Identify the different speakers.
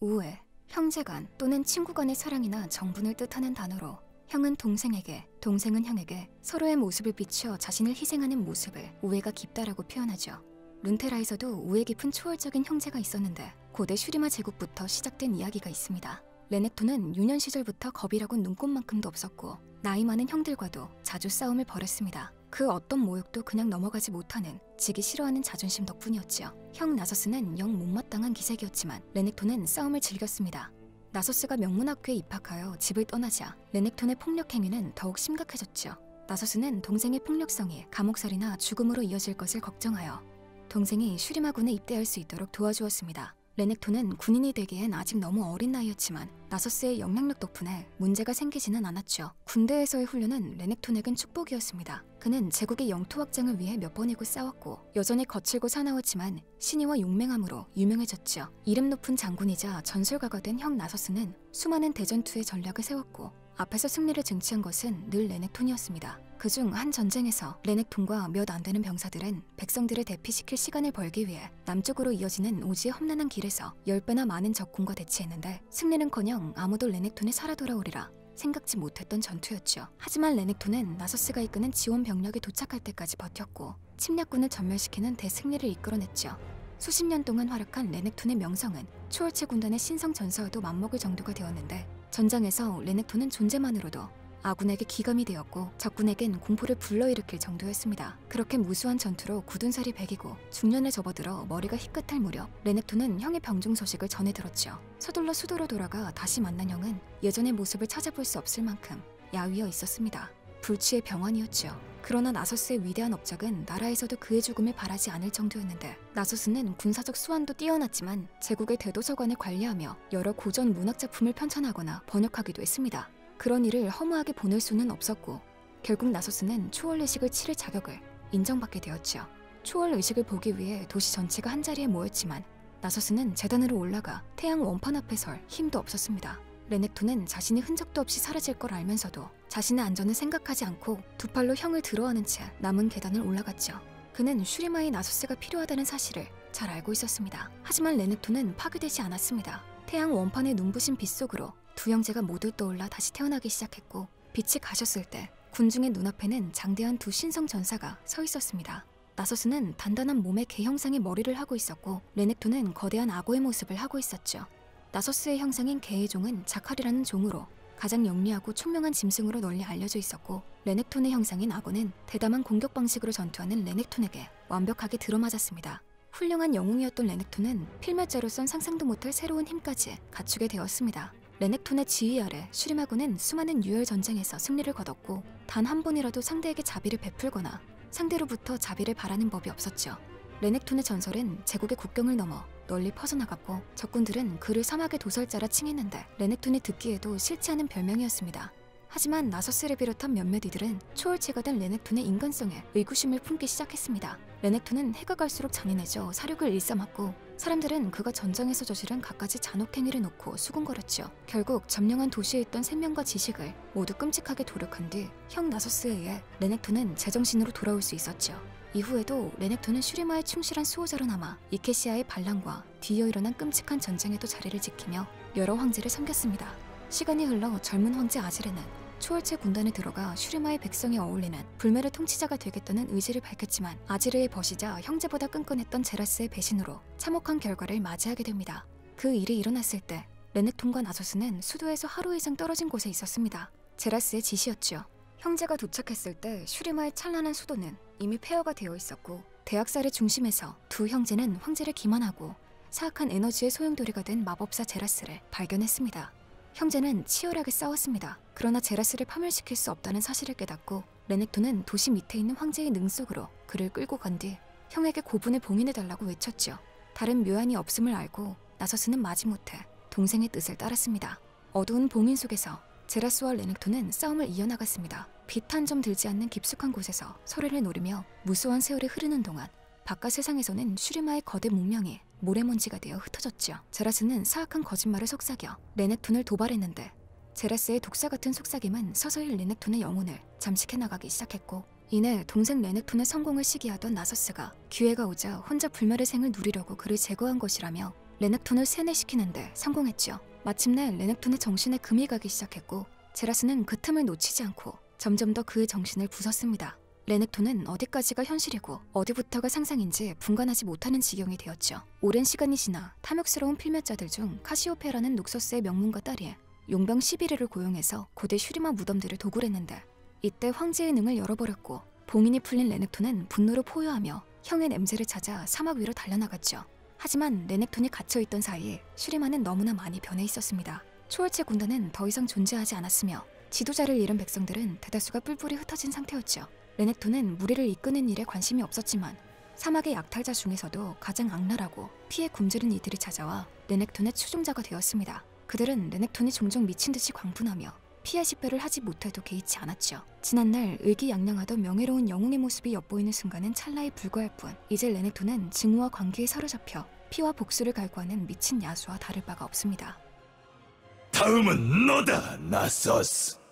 Speaker 1: 우애, 형제간 또는 친구간의 사랑이나 정분을 뜻하는 단어로 형은 동생에게, 동생은 형에게 서로의 모습을 비추어 자신을 희생하는 모습을 우애가 깊다라고 표현하죠. 룬테라에서도 우애 깊은 초월적인 형제가 있었는데 고대 슈리마 제국부터 시작된 이야기가 있습니다. 레넥톤은 유년 시절부터 겁이라곤 눈꼽만큼도 없었고 나이 많은 형들과도 자주 싸움을 벌였습니다. 그 어떤 모욕도 그냥 넘어가지 못하는 지기 싫어하는 자존심 덕분이었지요. 형 나서스는 영 못마땅한 기색이었지만 레넥톤은 싸움을 즐겼습니다. 나서스가 명문학교에 입학하여 집을 떠나자 레넥톤의 폭력 행위는 더욱 심각해졌죠. 나서스는 동생의 폭력성이 감옥살이나 죽음으로 이어질 것을 걱정하여 동생이 슈리마군에 입대할 수 있도록 도와주었습니다. 레넥톤은 군인이 되기엔 아직 너무 어린 나이였지만 나서스의 영향력 덕분에 문제가 생기지는 않았죠. 군대에서의 훈련은 레넥톤에겐 축복이었습니다. 그는 제국의 영토 확장을 위해 몇 번이고 싸웠고 여전히 거칠고 사나웠지만 신의와 용맹함으로 유명해졌죠. 이름 높은 장군이자 전술가가 된 형 나서스는 수많은 대전투의 전략을 세웠고 앞에서 승리를 쟁취한 것은 늘 레넥톤이었습니다. 그중 한 전쟁에서 레넥톤과 몇 안 되는 병사들은 백성들을 대피시킬 시간을 벌기 위해 남쪽으로 이어지는 오지의 험난한 길에서 10배나 많은 적군과 대치했는데 승리는커녕 아무도 레넥톤이 살아 돌아오리라 생각지 못했던 전투였죠. 하지만 레넥톤은 나서스가 이끄는 지원 병력이 도착할 때까지 버텼고 침략군을 전멸시키는 대승리를 이끌어냈죠. 수십 년 동안 활약한 레넥톤의 명성은 초월체 군단의 신성 전사와도 맞먹을 정도가 되었는데 전장에서 레넥톤은 존재만으로도 아군에게 기감이 되었고 적군에겐 공포를 불러일으킬 정도였습니다. 그렇게 무수한 전투로 굳은 살이 배기고 중년에 접어들어 머리가 희끗할 무렵 레넥톤은 형의 병중 소식을 전해 들었죠. 서둘러 수도로 돌아가 다시 만난 형은 예전의 모습을 찾아볼 수 없을 만큼 야위어 있었습니다. 불치의 병환이었죠. 그러나 나서스의 위대한 업적은 나라에서도 그의 죽음을 바라지 않을 정도였는데 나서스는 군사적 수완도 뛰어났지만 제국의 대도서관을 관리하며 여러 고전 문학 작품을 편찬하거나 번역하기도 했습니다. 그런 일을 허무하게 보낼 수는 없었고 결국 나서스는 초월의식을 치를 자격을 인정받게 되었죠. 초월의식을 보기 위해 도시 전체가 한자리에 모였지만 나서스는 재단으로 올라가 태양 원판 앞에 설 힘도 없었습니다. 레넥톤은 자신이 흔적도 없이 사라질 걸 알면서도 자신의 안전을 생각하지 않고 두 팔로 형을 들어안은 채 남은 계단을 올라갔죠. 그는 슈리마의 나서스가 필요하다는 사실을 잘 알고 있었습니다. 하지만 레넥톤은 파괴되지 않았습니다. 태양 원판의 눈부신 빛 속으로 두 형제가 모두 떠올라 다시 태어나기 시작했고 빛이 가셨을 때 군중의 눈앞에는 장대한 두 신성 전사가 서 있었습니다. 나서스는 단단한 몸의 개 형상의 머리를 하고 있었고 레넥톤은 거대한 악어의 모습을 하고 있었죠. 나서스의 형상인 개의 종은 자칼이라는 종으로 가장 영리하고 총명한 짐승으로 널리 알려져 있었고 레넥톤의 형상인 악어는 대담한 공격 방식으로 전투하는 레넥톤에게 완벽하게 들어맞았습니다. 훌륭한 영웅이었던 레넥톤은 필멸자로선 상상도 못할 새로운 힘까지 갖추게 되었습니다. 레넥톤의 지휘 아래 슈리마군은 수많은 유혈 전쟁에서 승리를 거뒀고 단 한 번이라도 상대에게 자비를 베풀거나 상대로부터 자비를 바라는 법이 없었죠. 레넥톤의 전설은 제국의 국경을 넘어 널리 퍼져나갔고 적군들은 그를 사막의 도살자라 칭했는데 레넥톤이 듣기에도 싫지 않은 별명이었습니다. 하지만 나서스를 비롯한 몇몇 이들은 초월체가 된 레넥톤의 인간성에 의구심을 품기 시작했습니다. 레넥톤은 해가 갈수록 잔인해져 사륙을 일삼았고 사람들은 그가 전장에서 저지른 갖가지 잔혹행위를 놓고 수군거렸죠. 결국 점령한 도시에 있던 생명과 지식을 모두 끔찍하게 도륙한 뒤 형 나서스에 의해 레넥톤은 제정신으로 돌아올 수 있었죠. 이후에도 레넥톤은 슈리마의 충실한 수호자로 남아 이케시아의 반란과 뒤이어 일어난 끔찍한 전쟁에도 자리를 지키며 여러 황제를 섬겼습니다. 시간이 흘러 젊은 황제 아지르는 초월체 군단에 들어가 슈리마의 백성에 어울리는 불멸의 통치자가 되겠다는 의지를 밝혔지만 아지르의 벗이자 형제보다 끈끈했던 제라스의 배신으로 참혹한 결과를 맞이하게 됩니다. 그 일이 일어났을 때 레넥톤과 나서스는 수도에서 하루 이상 떨어진 곳에 있었습니다. 제라스의 지시였죠. 형제가 도착했을 때 슈리마의 찬란한 수도는 이미 폐허가 되어 있었고 대학살의 중심에서 두 형제는 황제를 기만하고 사악한 에너지의 소용돌이가 된 마법사 제라스를 발견했습니다. 형제는 치열하게 싸웠습니다. 그러나 제라스를 파멸시킬 수 없다는 사실을 깨닫고 레넥톤은 도시 밑에 있는 황제의 능 속으로 그를 끌고 간 뒤 형에게 고분을 봉인해달라고 외쳤죠. 다른 묘안이 없음을 알고 나서스는 마지못해 동생의 뜻을 따랐습니다. 어두운 봉인 속에서 제라스와 레넥톤은 싸움을 이어나갔습니다. 빛 한 점 들지 않는 깊숙한 곳에서 소리를 노리며 무수한 세월이 흐르는 동안 바깥 세상에서는 슈리마의 거대 문명이 모래먼지가 되어 흩어졌죠. 제라스는 사악한 거짓말을 속삭여 레넥톤을 도발했는데 제라스의 독사 같은 속삭임은 서서히 레넥톤의 영혼을 잠식해 나가기 시작했고 이내 동생 레넥톤의 성공을 시기하던 나서스가 기회가 오자 혼자 불멸의 생을 누리려고 그를 제거한 것이라며 레넥톤을 세뇌시키는데 성공했죠. 마침내 레넥톤의 정신에 금이 가기 시작했고 제라스는 그 틈을 놓치지 않고 점점 더 그의 정신을 부쉈습니다. 레넥톤은 어디까지가 현실이고 어디부터가 상상인지 분간하지 못하는 지경이 되었죠. 오랜 시간이 지나 탐욕스러운 필멸자들 중 카시오페라는 녹서스의 명문가 딸이 용병 11위를 고용해서 고대 슈리마 무덤들을 도굴했는데 이때 황제의 능을 열어버렸고 봉인이 풀린 레넥톤은 분노로 포효하며 형의 냄새를 찾아 사막 위로 달려나갔죠. 하지만 레넥톤이 갇혀있던 사이 슈리마는 너무나 많이 변해 있었습니다. 초월체 군단은 더 이상 존재하지 않았으며 지도자를 잃은 백성들은 대다수가 뿔뿔이 흩어진 상태였죠. 레넥톤은 무리를 이끄는 일에 관심이 없었지만 사막의 약탈자 중에서도 가장 악랄하고 피에 굶주린 이들이 찾아와 레넥톤의 추종자가 되었습니다. 그들은 레넥톤이 종종 미친 듯이 광분하며 피해 식별을 하지 못해도 개의치 않았죠. 지난날 의기양양하던 명예로운 영웅의 모습이 엿보이는 순간은 찰나에 불과할 뿐 이제 레넥톤은 증오와 관계에 사로잡혀 피와 복수를 갈구하는 미친 야수와 다를 바가 없습니다.
Speaker 2: 다음은 너다, 나서스.